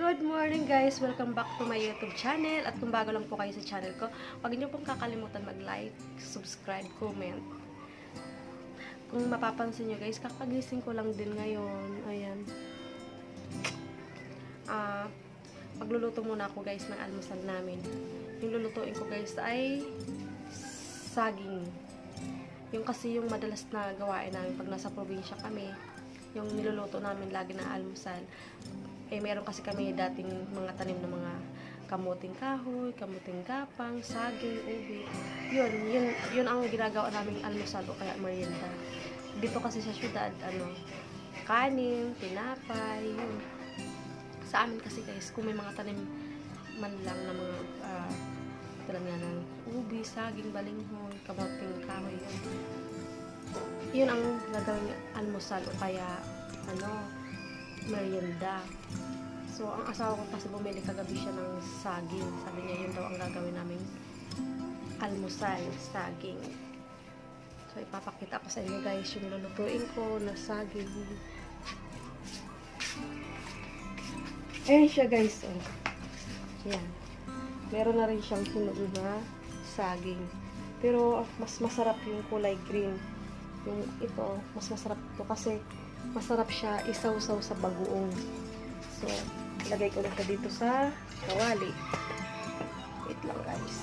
Good morning guys! Welcome back to my YouTube channel. At kung bago lang po kayo sa channel ko, huwag niyo pong kakalimutan mag-like, subscribe, comment. Kung mapapansin niyo guys, kakagising ko lang din ngayon. Ayan. Magluluto muna ako guys ng almusal namin. Yung lulutuin ko guys ay saging. Yung kasi yung madalas na gawain namin pag nasa probinsya kami, yung niluluto namin lagi na almusal. Meron kasi kami dating mga tanim ng mga kamuting kahoy, kamuting gapang, saging, ubi. Yun ang ginagawa naming almusal o kaya merienda. Dito kasi sa syudad, kanin, tinapay, yun. Sa amin kasi guys, kung may mga tanim man lang na mga talam nga ng ubi, saging, balinghoy, kamuting kahoy, yun ang gagawing almusal o kaya merienda. So, ang asawa ko kasi bumili kagabi siya ng saging. Sabi niya, yun daw ang gagawin naming almusal, saging. So, ipapakita ko sa inyo guys yung lulutuin ko na saging. Ayan siya guys. Oh. Yan. Meron na rin siyang sunog na saging. Pero, mas masarap yung kulay green. Yung ito, mas masarap ito kasi masarap siya isaw-saw sa bagoong. So, ilagay ko na siya dito sa kawali. Wait lang guys.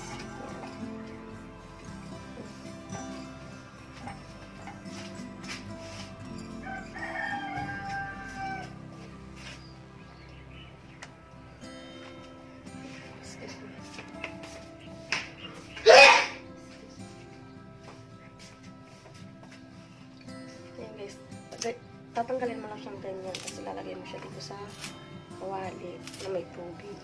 Ayan guys. Tatanggalin mo lang siyang ganyan kasi lalagay mo siya dito sa kawali na may tubig.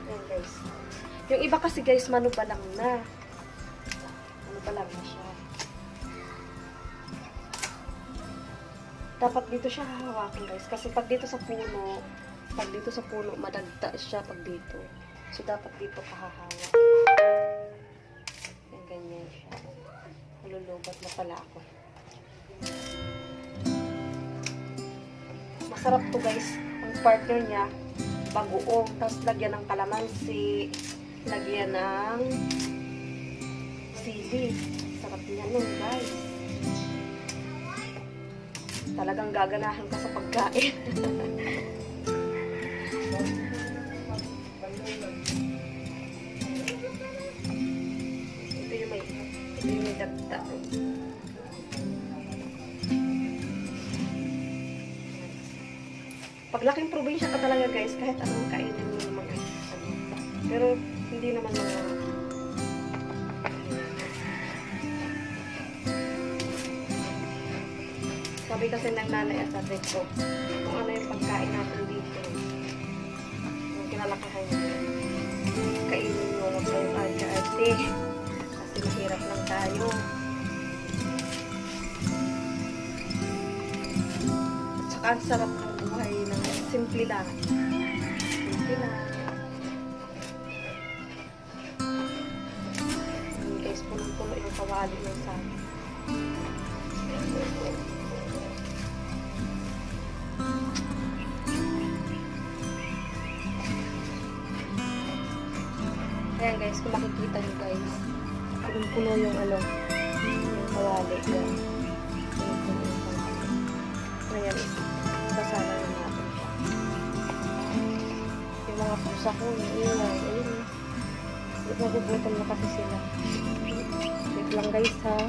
Ayan guys. Yung iba kasi guys, mano pa lang na. Mano pa lang na siya. Dapat dito siya hahawakin guys. Kasi pag dito sa puno, madagta siya pag dito. So, dapat dito kahahawak. Ayan, ganyan siya. Malulubat na pala ako. Masarap to guys. Ang partner niya, bagoong. Tapos lagyan ng kalamansi. Lagyan ng sili. Sarap niya nun guys. Talagang gaganahan ka sa pagkain. Ito yung may dagta. Paglaking probinsya ka talaga guys, kahit anong kainin mo yung mga pero hindi naman mga sabi kasi ng nanay at tatay ko kung ano yung pagkain natin dito yung kinalakahan nyo kainin nyo wag kayo arte-arte kasi mahirap lang tayo at saka ang sarap ng buhay ng simple lang. Simple lang. Guys, punong-puno yung kawali ng saging. Ayan guys, kung makikita nyo guys, punong-puno yung yung kawali. Yan. Punong-puno yung kawali. Ayan, basala na natin siya. Yung mga pusa ko, ayun. Nagugutom na kasi sila. Wait lang guys ha.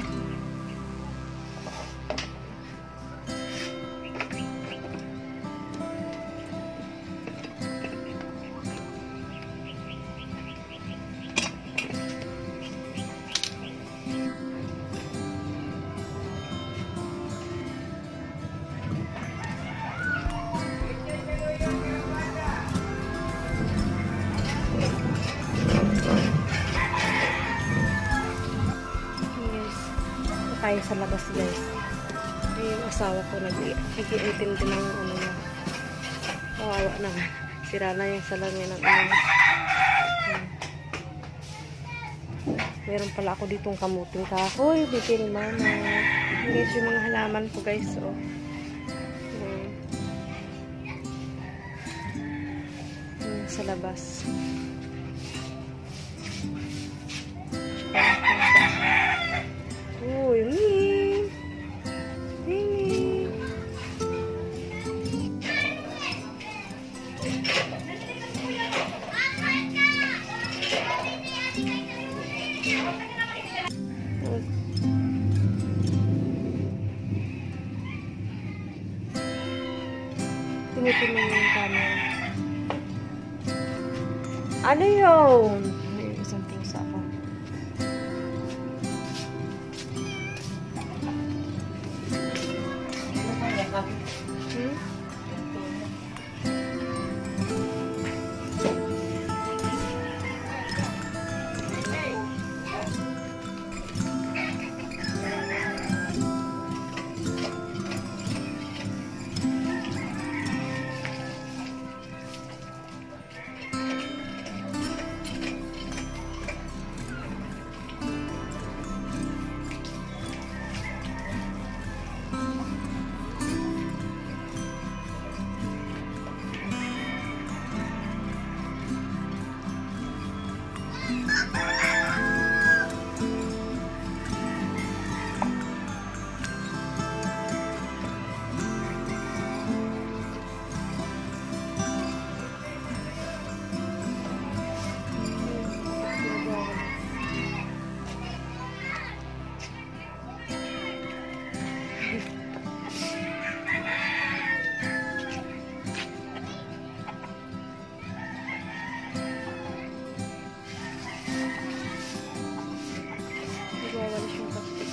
Tayo sa labas guys. Yung asawa ko nag-iintindi ng na. Kawawa na. Sira na yung salamin ng Meron pala ako ditong kamuting kahoy. Bitin mama. Guys, yung mga halaman ko guys. Oh. sa labas. Uy, Ming! Ming! Tinitin mo yung camera. Ano yun? May isang pusa ako. Hmm? Nagwawalis yung plastic.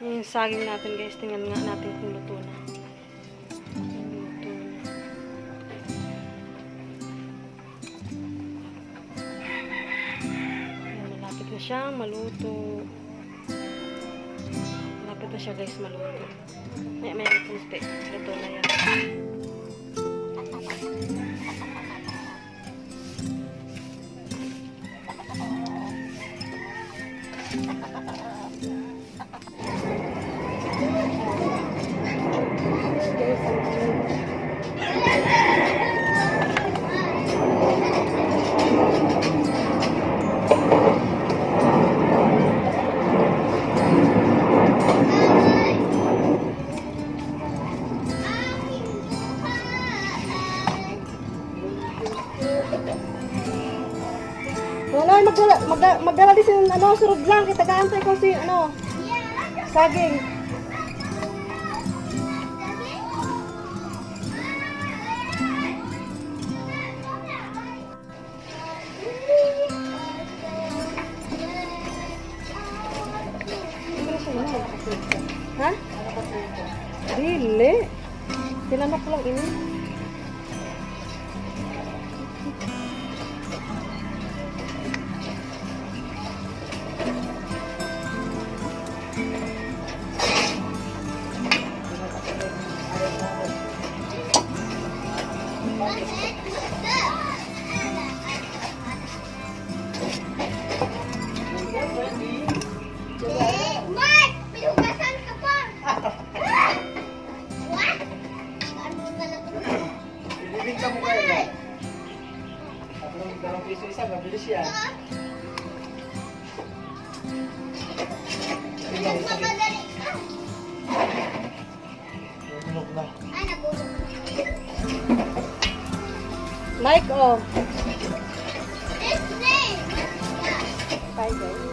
Yung saging natin guys, tingnan nga natin kung luto na. Luto na. Ayan, malapit na siyang maluto. Malapit na siya guys maluto. May kunti. Luto na yan. Magdala din sin surod lang kita gaantay ko si saging. Ha? Dili. Tinanok lang ini. Isa, mabilis yan. Mike, oh. Bye, guys.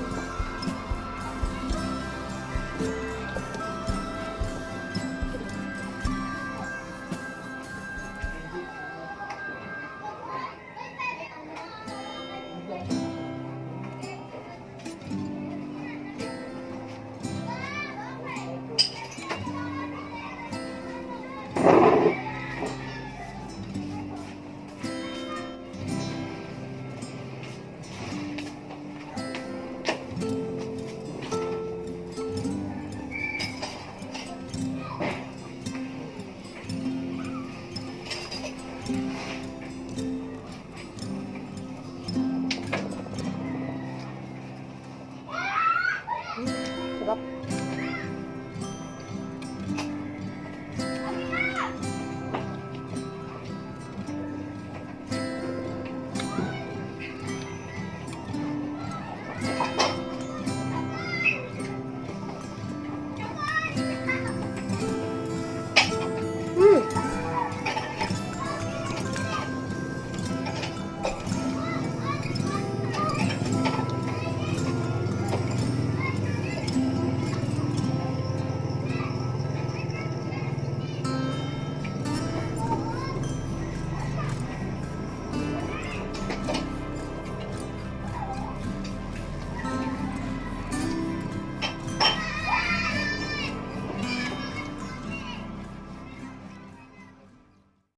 sarap.